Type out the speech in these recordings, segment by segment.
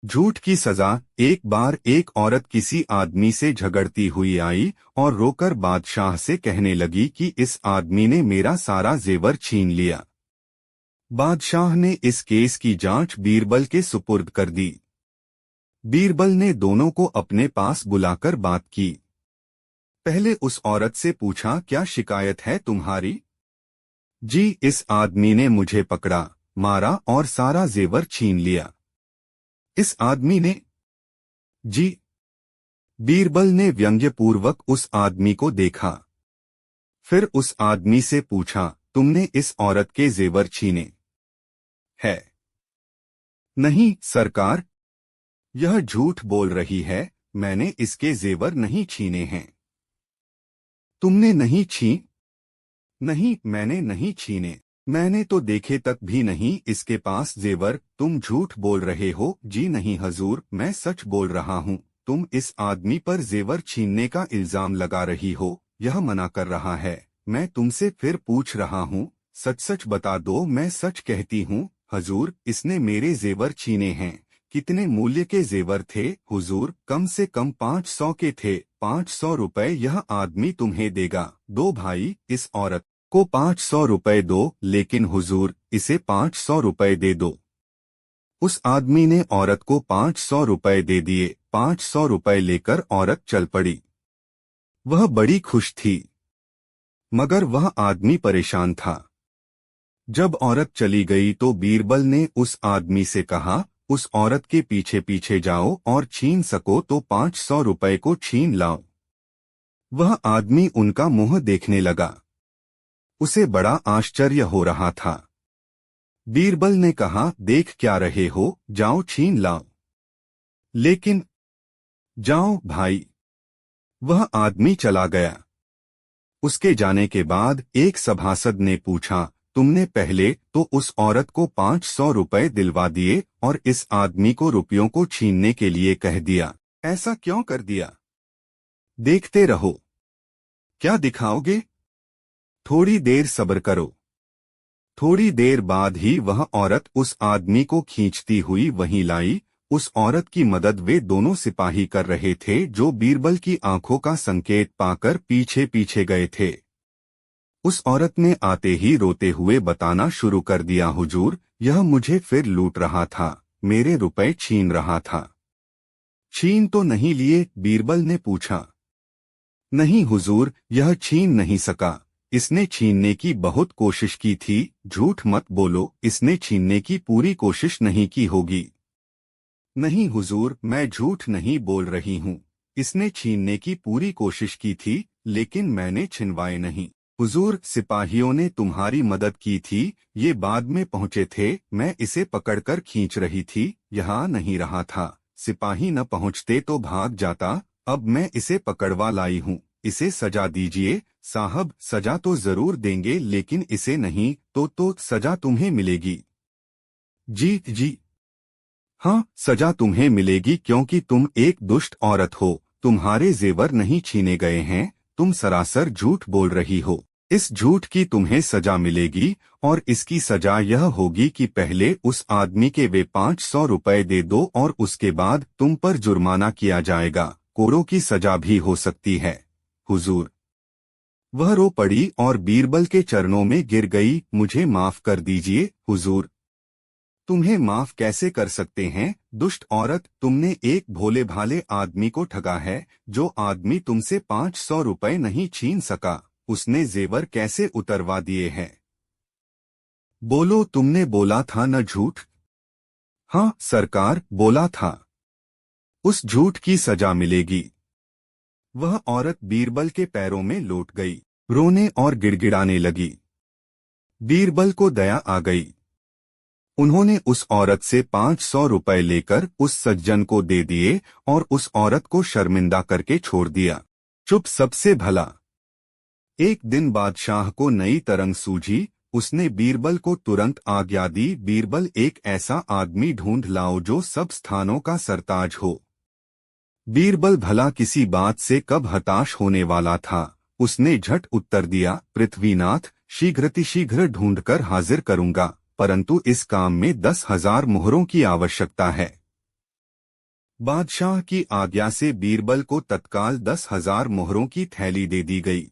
झूठ की सजा। एक बार एक औरत किसी आदमी से झगड़ती हुई आई और रोकर बादशाह से कहने लगी कि इस आदमी ने मेरा सारा जेवर छीन लिया। बादशाह ने इस केस की जांच बीरबल के सुपुर्द कर दी। बीरबल ने दोनों को अपने पास बुलाकर बात की। पहले उस औरत से पूछा, क्या शिकायत है तुम्हारी? जी, इस आदमी ने मुझे पकड़ा, मारा और सारा जेवर छीन लिया। इस आदमी ने? जी। बीरबल ने व्यंग्यपूर्वक उस आदमी को देखा। फिर उस आदमी से पूछा, तुमने इस औरत के जेवर छीने है? नहीं सरकार, यह झूठ बोल रही है, मैंने इसके जेवर नहीं छीने हैं। तुमने नहीं छीन? नहीं, मैंने नहीं छीने, मैंने तो देखे तक भी नहीं इसके पास जेवर। तुम झूठ बोल रहे हो। जी नहीं हजूर, मैं सच बोल रहा हूँ। तुम इस आदमी पर जेवर छीनने का इल्जाम लगा रही हो, यह मना कर रहा है। मैं तुमसे फिर पूछ रहा हूँ, सच सच बता दो। मैं सच कहती हूँ हजूर, इसने मेरे जेवर छीने हैं। कितने मूल्य के जेवर थे हुजूर? कम से कम 500 के थे। 500 रुपए यह आदमी तुम्हें देगा। दो भाई, इस औरत को 500 रुपए दो, लेकिन हुजूर इसे 500 रुपए दे दो। उस आदमी ने औरत को 500 रुपए दे दिए। 500 रुपए लेकर औरत चल पड़ी। वह बड़ी खुश थी, मगर वह आदमी परेशान था। जब औरत चली गई तो बीरबल ने उस आदमी से कहा, उस औरत के पीछे पीछे जाओ और छीन सको तो 500 रुपए को छीन लाओ। वह आदमी उनका मुंह देखने लगा। उसे बड़ा आश्चर्य हो रहा था। बीरबल ने कहा, देख क्या रहे हो, जाओ छीन लाओ। लेकिन जाओ भाई। वह आदमी चला गया। उसके जाने के बाद एक सभासद ने पूछा, तुमने पहले तो उस औरत को 500 रुपए दिलवा दिए और इस आदमी को रुपयों को छीनने के लिए कह दिया, ऐसा क्यों कर दिया? देखते रहो। क्या दिखाओगे? थोड़ी देर सब्र करो। थोड़ी देर बाद ही वह औरत उस आदमी को खींचती हुई वहीं लाई। उस औरत की मदद वे दोनों सिपाही कर रहे थे, जो बीरबल की आंखों का संकेत पाकर पीछे पीछे गए थे। उस औरत ने आते ही रोते हुए बताना शुरू कर दिया, हुजूर यह मुझे फिर लूट रहा था, मेरे रुपए छीन रहा था। छीन तो नहीं लिए? बीरबल ने पूछा। नहीं हुजूर, यह छीन नहीं सका। इसने छीनने की बहुत कोशिश की थी। झूठ मत बोलो, इसने छीनने की पूरी कोशिश नहीं की होगी। नहीं हुजूर, मैं झूठ नहीं बोल रही हूँ। इसने छीनने की पूरी कोशिश की थी, लेकिन मैंने छिनवाए नहीं। हुजूर, सिपाहियों ने तुम्हारी मदद की थी, ये बाद में पहुंचे थे। मैं इसे पकड़कर खींच रही थी, यहाँ नहीं रहा था। सिपाही न पहुंचते तो भाग जाता। अब मैं इसे पकड़वा लाई हूँ। इसे सजा दीजिए। साहब, सजा तो जरूर देंगे, लेकिन इसे नहीं तो सजा तुम्हें मिलेगी। जी जी, हाँ, सजा तुम्हें मिलेगी, क्योंकि तुम एक दुष्ट औरत हो। तुम्हारे जेवर नहीं छीने गए हैं, तुम सरासर झूठ बोल रही हो। इस झूठ की तुम्हें सजा मिलेगी, और इसकी सजा यह होगी कि पहले उस आदमी के वे 500 रुपए दे दो और उसके बाद तुम पर जुर्माना किया जाएगा। कोड़ों की सजा भी हो सकती है हुजूर। वह रो पड़ी और बीरबल के चरणों में गिर गई। मुझे माफ कर दीजिए हुजूर। तुम्हें माफ कैसे कर सकते हैं, दुष्ट औरत? तुमने एक भोले भाले आदमी को ठगा है। जो आदमी तुमसे 500 रुपए नहीं छीन सका, उसने जेवर कैसे उतरवा दिए हैं? बोलो, तुमने बोला था न झूठ? हाँ सरकार, बोला था। उस झूठ की सजा मिलेगी। वह औरत बीरबल के पैरों में लौट गई, रोने और गिड़गिड़ाने लगी। बीरबल को दया आ गई। उन्होंने उस औरत से 500 रुपए लेकर उस सज्जन को दे दिए और उस औरत को शर्मिंदा करके छोड़ दिया। चुप सबसे भला। एक दिन बादशाह को नई तरंग सूझी। उसने बीरबल को तुरंत आज्ञा दी, बीरबल, एक ऐसा आदमी ढूंढ लाओ जो सब स्थानों का सरताज हो। बीरबल भला किसी बात से कब हताश होने वाला था। उसने झट उत्तर दिया, पृथ्वीनाथ, शीघ्रतिशीघ्र ढूंढकर हाजिर करूंगा, परंतु इस काम में 10,000 मुहरों की आवश्यकता है। बादशाह की आज्ञा से बीरबल को तत्काल 10,000 मोहरों की थैली दे दी गई।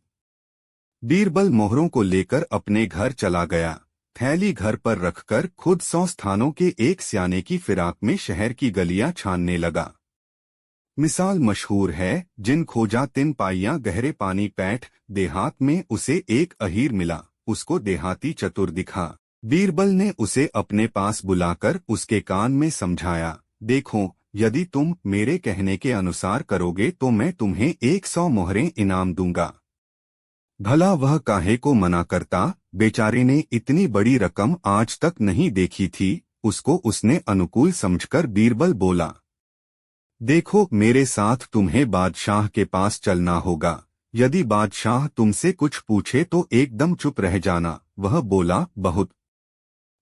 बीरबल मोहरों को लेकर अपने घर चला गया। थैली घर पर रखकर खुद 100 स्थानों के एक स्याने की फिराक में शहर की गलियां छानने लगा। मिसाल मशहूर है, जिन खोजा तिन पाइयां गहरे पानी पैठ, देहात में उसे एक अहीर मिला, उसको देहाती चतुर दिखा। बीरबल ने उसे अपने पास बुलाकर उसके कान में समझाया, देखो, यदि तुम मेरे कहने के अनुसार करोगे तो मैं तुम्हें 100 मोहरें इनाम दूंगा। भला वह काहे को मना करता, बेचारे ने इतनी बड़ी रकम आज तक नहीं देखी थी। उसको उसने अनुकूल समझकर बीरबल बोला, देखो, मेरे साथ तुम्हें बादशाह के पास चलना होगा। यदि बादशाह तुमसे कुछ पूछे तो एकदम चुप रह जाना। वह बोला, बहुत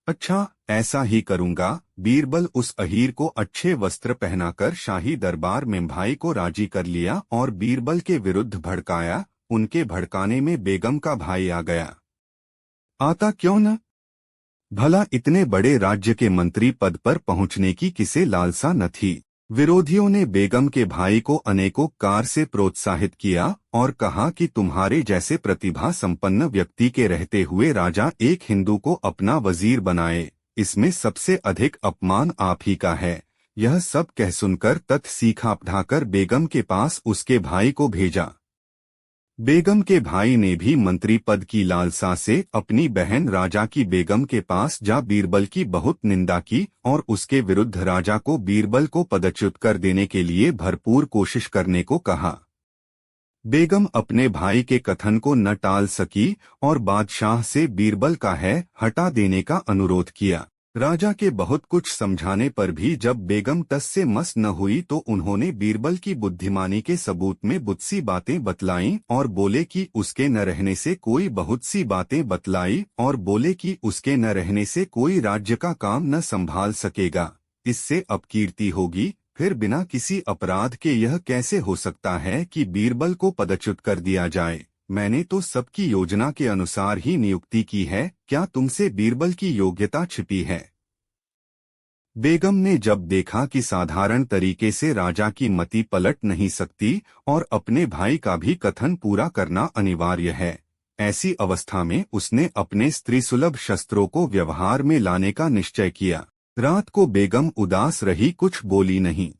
अच्छा, ऐसा ही करूंगा। बीरबल उस अहीर को अच्छे वस्त्र पहनाकर शाही दरबार में भाई को राजी कर लिया और बीरबल के विरुद्ध भड़काया। उनके भड़काने में बेगम का भाई आ गया। आता क्यों न? भला इतने बड़े राज्य के मंत्री पद पर पहुंचने की किसे लालसा न थी। विरोधियों ने बेगम के भाई को अनेकों कार से प्रोत्साहित किया और कहा कि तुम्हारे जैसे प्रतिभा संपन्न व्यक्ति के रहते हुए राजा एक हिंदू को अपना वजीर बनाए, इसमें सबसे अधिक अपमान आप ही का है। यह सब कह सुनकर सीखा पढ़ाकर बेगम के पास उसके भाई को भेजा। बेगम के भाई ने भी मंत्री पद की लालसा से अपनी बहन राजा की बेगम के पास जा बीरबल की बहुत निंदा की और उसके विरुद्ध राजा को बीरबल को पदच्युत कर देने के लिए भरपूर कोशिश करने को कहा। बेगम अपने भाई के कथन को न टाल सकी और बादशाह से बीरबल का है हटा देने का अनुरोध किया। राजा के बहुत कुछ समझाने पर भी जब बेगम तस से मस न हुई तो उन्होंने बीरबल की बुद्धिमानी के सबूत में बहुत सी बातें बतलाईं और बोले कि उसके न रहने से कोई बहुत सी बातें बतलाई और बोले कि उसके न रहने से कोई राज्य का काम न संभाल सकेगा, इससे अपकीर्ति होगी। फिर बिना किसी अपराध के यह कैसे हो सकता है कि बीरबल को पदच्युत कर दिया जाए? मैंने तो सबकी योजना के अनुसार ही नियुक्ति की है, क्या तुमसे बीरबल की योग्यता छिपी है? बेगम ने जब देखा कि साधारण तरीके से राजा की मति पलट नहीं सकती और अपने भाई का भी कथन पूरा करना अनिवार्य है, ऐसी अवस्था में उसने अपने स्त्री सुलभ शस्त्रों को व्यवहार में लाने का निश्चय किया। रात को बेगम उदास रही, कुछ बोली नहीं।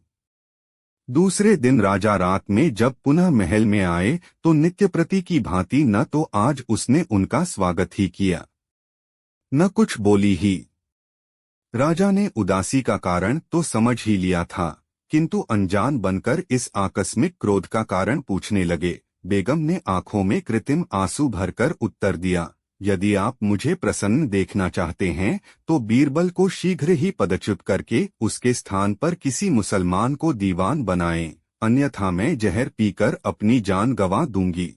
दूसरे दिन राजा रात में जब पुनः महल में आए तो नित्य प्रति की भांति न तो आज उसने उनका स्वागत ही किया, न कुछ बोली ही। राजा ने उदासी का कारण तो समझ ही लिया था, किंतु अनजान बनकर इस आकस्मिक क्रोध का कारण पूछने लगे। बेगम ने आंखों में कृत्रिम आंसू भरकर उत्तर दिया, यदि आप मुझे प्रसन्न देखना चाहते हैं तो बीरबल को शीघ्र ही पदच्युत करके उसके स्थान पर किसी मुसलमान को दीवान बनाएं, अन्यथा मैं जहर पीकर अपनी जान गंवा दूंगी।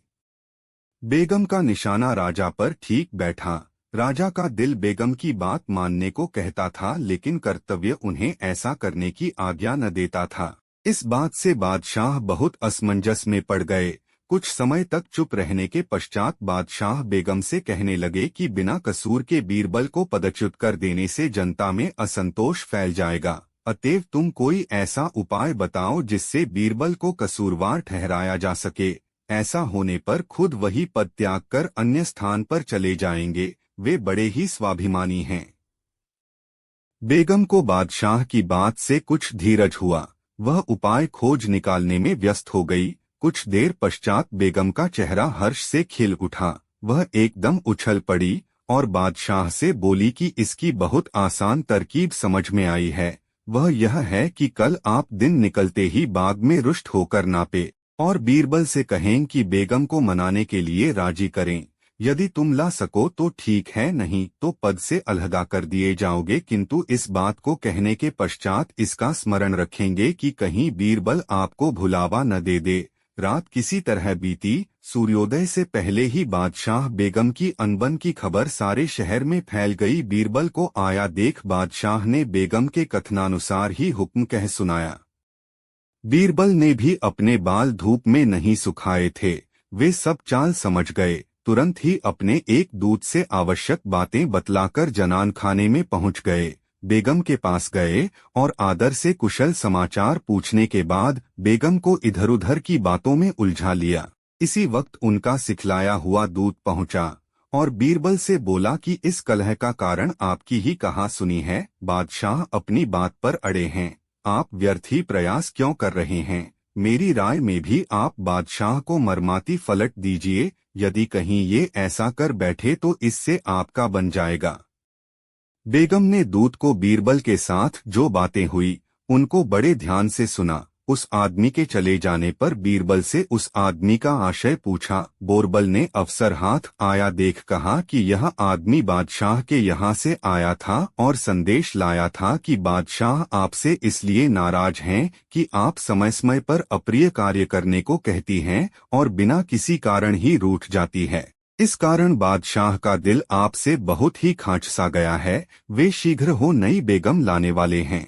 बेगम का निशाना राजा पर ठीक बैठा। राजा का दिल बेगम की बात मानने को कहता था, लेकिन कर्तव्य उन्हें ऐसा करने की आज्ञा न देता था। इस बात से बादशाह बहुत असमंजस में पड़ गए। कुछ समय तक चुप रहने के पश्चात बादशाह बेगम से कहने लगे कि बिना कसूर के बीरबल को पदच्युत कर देने से जनता में असंतोष फैल जाएगा, अतएव तुम कोई ऐसा उपाय बताओ जिससे बीरबल को कसूरवार ठहराया जा सके। ऐसा होने पर खुद वही पद त्याग कर अन्य स्थान पर चले जाएंगे, वे बड़े ही स्वाभिमानी हैं। बेगम को बादशाह की बात से कुछ धीरज हुआ, वह उपाय खोज निकालने में व्यस्त हो गई। कुछ देर पश्चात बेगम का चेहरा हर्ष से खिल उठा, वह एकदम उछल पड़ी और बादशाह से बोली कि इसकी बहुत आसान तरकीब समझ में आई है। वह यह है कि कल आप दिन निकलते ही बाग में रुष्ट होकर नापे और बीरबल से कहें कि बेगम को मनाने के लिए राजी करें। यदि तुम ला सको तो ठीक है, नहीं तो पद से अलहदा कर दिए जाओगे, किंतु इस बात को कहने के पश्चात इसका स्मरण रखेंगे कि कहीं बीरबल आपको भुलावा न दे दे। रात किसी तरह बीती। सूर्योदय से पहले ही बादशाह बेगम की अनबन की खबर सारे शहर में फैल गई। बीरबल को आया देख बादशाह ने बेगम के कथनानुसार ही हुक्म कह सुनाया। बीरबल ने भी अपने बाल धूप में नहीं सुखाए थे, वे सब चाल समझ गए। तुरंत ही अपने एक दूत से आवश्यक बातें बतलाकर जनान खाने में पहुंच गए। बेगम के पास गए और आदर से कुशल समाचार पूछने के बाद बेगम को इधर उधर की बातों में उलझा लिया। इसी वक्त उनका सिखलाया हुआ दूत पहुंचा और बीरबल से बोला कि इस कलह का कारण आपकी ही कहा सुनी है। बादशाह अपनी बात पर अड़े हैं, आप व्यर्थ ही प्रयास क्यों कर रहे हैं? मेरी राय में भी आप बादशाह को मरमाती फलट दीजिए, यदि कहीं ये ऐसा कर बैठे तो इससे आपका बन जाएगा। बेगम ने दूत को बीरबल के साथ जो बातें हुई उनको बड़े ध्यान से सुना। उस आदमी के चले जाने पर बीरबल से उस आदमी का आशय पूछा। बोरबल ने अफसर हाथ आया देख कहा कि यह आदमी बादशाह के यहाँ से आया था और संदेश लाया था कि बादशाह आपसे इसलिए नाराज हैं कि आप समय समय पर अप्रिय कार्य करने को कहती हैं और बिना किसी कारण ही रूठ जाती है। इस कारण बादशाह का दिल आपसे बहुत ही खांच सा गया है। वे शीघ्र हो नई बेगम लाने वाले हैं।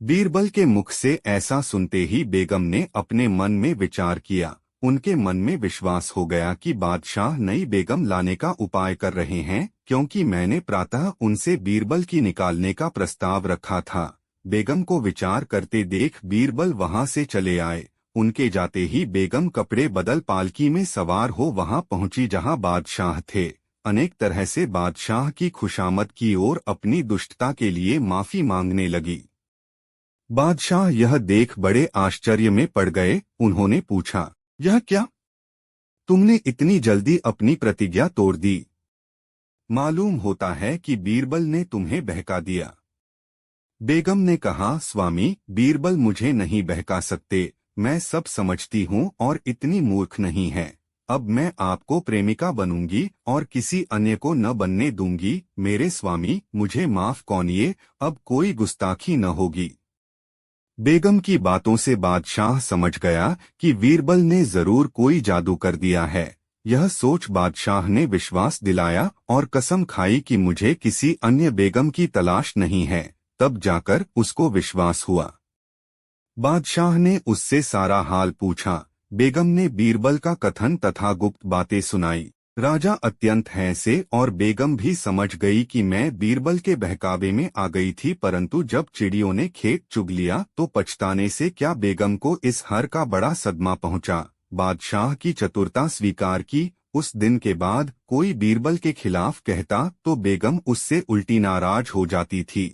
बीरबल के मुख से ऐसा सुनते ही बेगम ने अपने मन में विचार किया। उनके मन में विश्वास हो गया कि बादशाह नई बेगम लाने का उपाय कर रहे हैं, क्योंकि मैंने प्रातः उनसे बीरबल की निकालने का प्रस्ताव रखा था। बेगम को विचार करते देख बीरबल वहां से चले आए। उनके जाते ही बेगम कपड़े बदल पालकी में सवार हो वहां पहुंची जहां बादशाह थे। अनेक तरह से बादशाह की खुशामद की और अपनी दुष्टता के लिए माफी मांगने लगी। बादशाह यह देख बड़े आश्चर्य में पड़ गए। उन्होंने पूछा, यह क्या? तुमने इतनी जल्दी अपनी प्रतिज्ञा तोड़ दी। मालूम होता है कि बीरबल ने तुम्हें बहका दिया। बेगम ने कहा, स्वामी, बीरबल मुझे नहीं बहका सकते। मैं सब समझती हूँ और इतनी मूर्ख नहीं है। अब मैं आपको प्रेमिका बनूंगी और किसी अन्य को न बनने दूंगी। मेरे स्वामी, मुझे माफ कौनिए, अब कोई गुस्ताखी न होगी। बेगम की बातों से बादशाह समझ गया कि बीरबल ने जरूर कोई जादू कर दिया है। यह सोच बादशाह ने विश्वास दिलाया और कसम खाई कि मुझे किसी अन्य बेगम की तलाश नहीं है। तब जाकर उसको विश्वास हुआ। बादशाह ने उससे सारा हाल पूछा। बेगम ने बीरबल का कथन तथा गुप्त बातें सुनाई। राजा अत्यंत हंसे और बेगम भी समझ गई कि मैं बीरबल के बहकावे में आ गई थी, परंतु जब चिड़ियों ने खेत चुग लिया तो पछताने से क्या बेगम को इस हर का बड़ा सदमा पहुंचा। बादशाह की चतुरता स्वीकार की। उस दिन के बाद कोई बीरबल के खिलाफ कहता तो बेगम उससे उल्टी नाराज हो जाती थी।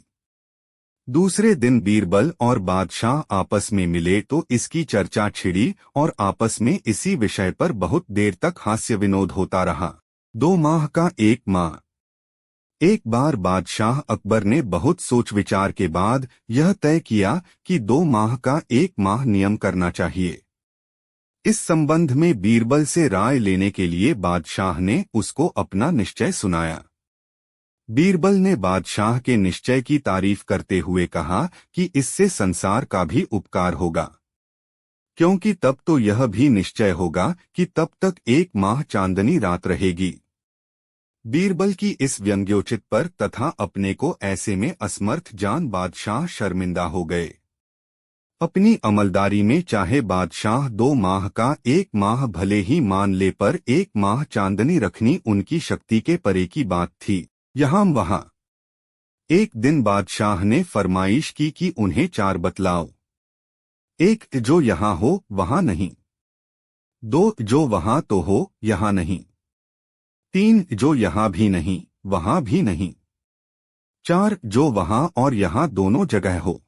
दूसरे दिन बीरबल और बादशाह आपस में मिले तो इसकी चर्चा छिड़ी और आपस में इसी विषय पर बहुत देर तक हास्य विनोद होता रहा। 2 माह का 1 माह। एक बार बादशाह अकबर ने बहुत सोच विचार के बाद यह तय किया कि 2 माह का 1 माह नियम करना चाहिए। इस संबंध में बीरबल से राय लेने के लिए बादशाह ने उसको अपना निश्चय सुनाया। बीरबल ने बादशाह के निश्चय की तारीफ करते हुए कहा कि इससे संसार का भी उपकार होगा, क्योंकि तब तो यह भी निश्चय होगा कि तब तक 1 माह चांदनी रात रहेगी। बीरबल की इस व्यंग्योचित पर तथा अपने को ऐसे में असमर्थ जान बादशाह शर्मिंदा हो गए। अपनी अमलदारी में चाहे बादशाह 2 माह का 1 माह भले ही मान ले, पर 1 माह चांदनी रखनी उनकी शक्ति के परे की बात थी। यहाँ वहाँ एक दिन बादशाह ने फरमाइश की कि उन्हें 4 बतलाओ। 1 जो यहाँ हो वहाँ नहीं, 2 जो वहाँ तो हो यहाँ नहीं, 3 जो यहाँ भी नहीं वहाँ भी नहीं, 4 जो वहाँ और यहाँ दोनों जगह हो।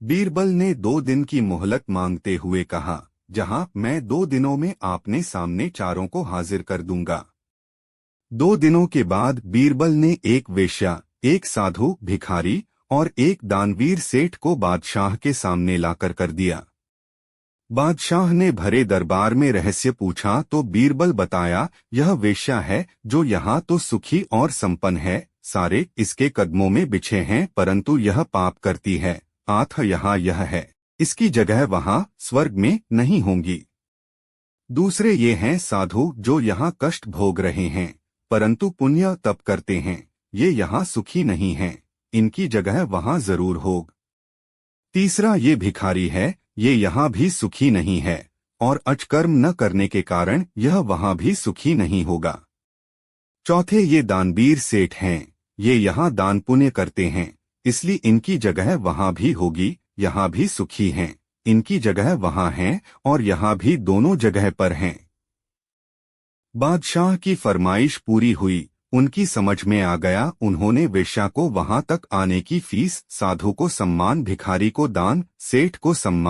बीरबल ने 2 दिन की मोहलत मांगते हुए कहा, जहाँ मैं 2 दिनों में आपने सामने चारों को हाजिर कर दूंगा। 2 दिनों के बाद बीरबल ने एक वेश्या, एक साधु भिखारी और एक दानवीर सेठ को बादशाह के सामने लाकर कर दिया। बादशाह ने भरे दरबार में रहस्य पूछा तो बीरबल बताया, यह वेश्या है जो यहाँ तो सुखी और संपन्न है, सारे इसके कदमों में बिछे हैं, परंतु यह पाप करती है। आठ यहाँ यह है, इसकी जगह वहाँ स्वर्ग में नहीं होंगी। दूसरे ये हैं साधु जो यहाँ कष्ट भोग रहे हैं, परंतु पुण्य तप करते हैं, ये यहाँ सुखी नहीं हैं, इनकी जगह वहाँ जरूर होग। तीसरा ये भिखारी है, ये यहाँ भी सुखी नहीं है और अचकर्म न करने के कारण यह वहाँ भी सुखी नहीं होगा। चौथे ये दानवीर सेठ हैं, ये यहाँ दान पुण्य करते हैं, इसलिए इनकी जगह वहाँ भी होगी, यहाँ भी सुखी हैं। इनकी जगह वहाँ है और यहाँ भी दोनों जगह पर हैं। बादशाह की फरमाइश पूरी हुई। उनकी समझ में आ गया। उन्होंने वेश्या को वहां तक आने की फीस, साधु को सम्मान, भिखारी को दान, सेठ को सम्मान